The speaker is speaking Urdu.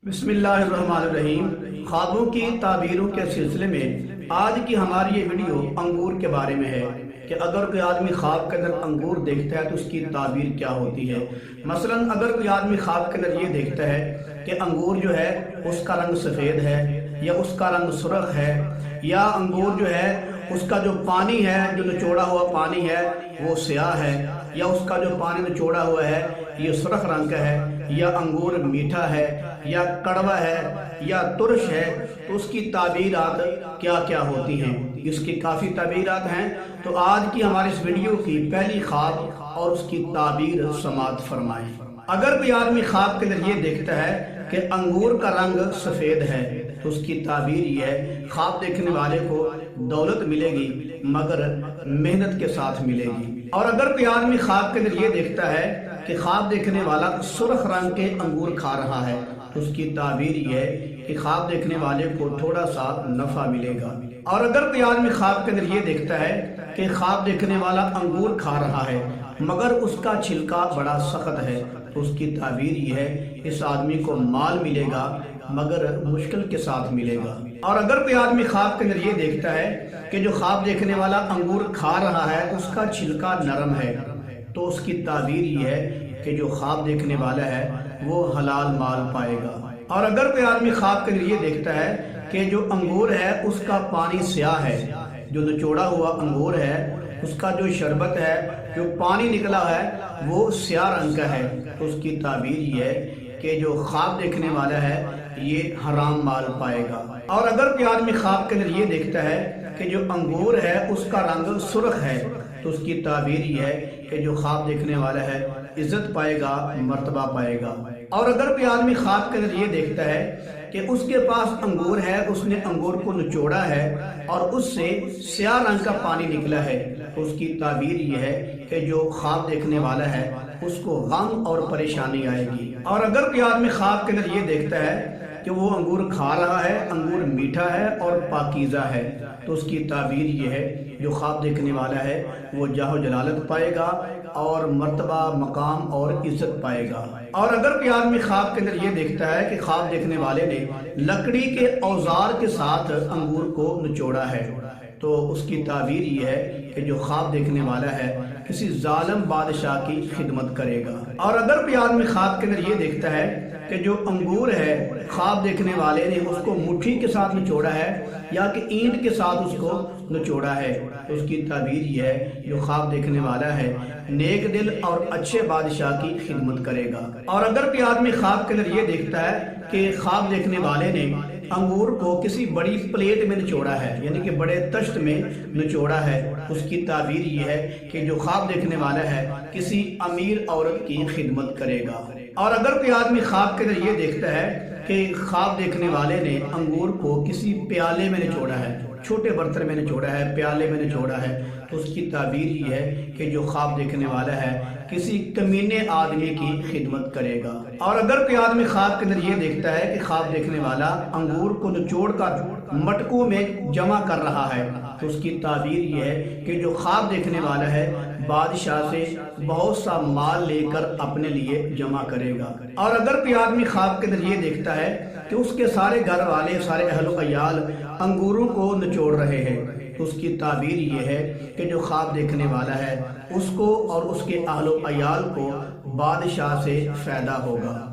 بسم اللہ الرحمن الرحیم۔ خوابوں کی تعبیروں کے سلسلے میں آج کی ہماری یہ ویڈیو انگور کے بارے میں ہے کہ اگر کوئی آدمی خواب کے اندر انگور دیکھتا ہے تو اس کی تعبیر کیا ہوتی ہے۔ مثلا اگر کوئی آدمی خواب کے اندر یہ دیکھتا ہے کہ انگور جو ہے اس کا رنگ سفید ہے یا اس کا رنگ سرخ ہے، یا انگور جو ہے اس کا جو پانی ہے، جو نچوڑا ہوا پانی ہے وہ سیاہ ہے، یا اس کا جو پانی نچوڑا ہوا ہے یہ سرخ رنگ کا ہے، یا انگور میٹھا ہے یا کڑوا ہے یا ترش ہے، تو اس کی تعبیرات کیا کیا ہوتی ہیں۔ اس کی کافی تعبیرات ہیں، تو آج کی ہماری اس ویڈیو کی پہلی خواب اور اس کی تعبیر سماعت فرمائیں۔ اگر کوئی آدمی خواب کے اندر یہ دیکھتا ہے کہ انگور کا رنگ سفید ہے تو اس کی تعبیر یہ ہے، خواب دیکھنے والے کو دولت ملے گی مگر محنت کے ساتھ ملے گی۔ اور اگر کوئی آدمی خواب کے اندر یہ دیکھتا ہے کہ خواب دیکھنے والا سرخ رنگ کے انگور کھا رہا ہے تو اس کی تعبیر یہ ہے کہ خواب دیکھنے والے کو تھوڑا سا نفع ملے گا۔ اور اگر کوئی آدمی خواب کے اندر یہ دیکھتا ہے کہ خواب دیکھنے والا انگور کھا رہا ہے مگر اس کا چھلکا بڑا سخت ہے تو اس کی تعبیر یہ ہے، اس آدمی کو مال ملے گا مگر مشکل کے ساتھ ملے گا۔ اور اگر کوئی آدمی خواب کے اندر یہ دیکھتا ہے کہ جو خواب دیکھنے والا انگور کھا رہا ہے اس کا چھلکا نرم ہے تو اس کی تعبیر یہ ہے کہ جو خواب دیکھنے والا ہے وہ حلال مال پائے گا۔ اور اگر کوئی آدمی خواب کے اندر یہ دیکھتا ہے کہ جو انگور ہے اس کا پانی سیاہ ہے، جو نچوڑا ہوا انگور ہے اس کا جو شربت ہے، جو پانی نکلا ہے وہ سیاہ رنگ کا ہے، تو اس کی تعبیر یہ ہے کہ جو خواب دیکھنے والا ہے یہ حرام مال پائے گا۔ اور اگر کوئی آدمی خواب کے اندر یہ دیکھتا ہے کہ جو انگور ہے اس کا رنگ سرخ ہے تو اس کی تعبیر یہ ہے کہ جو خواب دیکھنے والا ہے عزت پائے گا، مرتبہ پائے گا۔ اور اگر کوئی آدمی خواب کے اندر یہ دیکھتا ہے کہ اس کے پاس انگور ہے، اس نے انگور کو نچوڑا ہے اور اس سے سیاہ رنگ کا پانی نکلا ہے تو اس کی تعبیر یہ ہے کہ جو خواب دیکھنے والا ہے اس کو غم اور پریشانی آئے گی۔ اور اگر کوئی آدمی خواب کے اندر یہ دیکھتا ہے کہ وہ انگور کھا رہا ہے، انگور میٹھا ہے اور پاکیزہ ہے، تو اس کی تعبیر یہ ہے جو خواب دیکھنے والا ہے وہ جاہ و جلالت پائے گا اور مرتبہ، مقام اور عزت پائے گا۔ اور اگر کوئی آدمی خواب کے اندر یہ دیکھتا ہے کہ خواب دیکھنے والے نے لکڑی کے اوزار کے ساتھ انگور کو نچوڑا ہے تو اس کی تعبیر یہ ہے کہ جو خواب دیکھنے والا ہے کسی ظالم بادشاہ کی خدمت کرے گا۔ اور اگر کوئی آدمی خواب کے اندر یہ دیکھتا ہے کہ جو انگور ہے خواب دیکھنے والے نے اس کو مٹھی کے ساتھ نچوڑا ہے یا کہ اینٹ کے ساتھ اس کو نچوڑا ہے تو اس کی تعبیر یہ ہے جو خواب دیکھنے والا ہے نیک دل اور اچھے بادشاہ کی خدمت کرے گا۔ اور اگر کوئی آدمی خواب کے اندر یہ دیکھتا ہے کہ خواب دیکھنے والے نے انگور کو کسی بڑی پلیٹ میں نچوڑا ہے، یعنی کہ بڑے تشت میں نچوڑا ہے، اس کی تعبیر یہ ہے کہ جو خواب دیکھنے والا ہے کسی امیر عورت کی خدمت کرے گا۔ اور اگر کوئی آدمی خواب کے اندر یہ دیکھتا ہے کہ خواب دیکھنے والے نے انگور کو کسی پیالے میں نچوڑا ہے، چھوٹے برتن میں نچوڑا ہے، پیالے میں نچوڑا ہے، تو اس کی تعبیر یہ ہے کہ جو خواب دیکھنے والا ہے کسی کمینے آدمی کی خدمت کرے گا۔ اور اگر کوئی آدمی خواب کے اندر یہ دیکھتا ہے کہ خواب دیکھنے والا انگور کو نچوڑ کر مٹکوں میں جمع کر رہا ہے تو اس کی تعبیر یہ ہے کہ جو خواب دیکھنے والا ہے بادشاہ سے بہت سا مال لے کر اپنے لیے جمع کرے گا۔ اور اگر کوئی آدمی خواب کے اندر یہ دیکھتا ہے کہ اس کے سارے گھر والے، سارے اہل و عیال انگوروں کو نچوڑ رہے ہیں تو اس کی تعبیر یہ ہے کہ جو خواب دیکھنے والا ہے اس کو اور اس کے اہل و عیال کو بادشاہ سے فائدہ ہوگا۔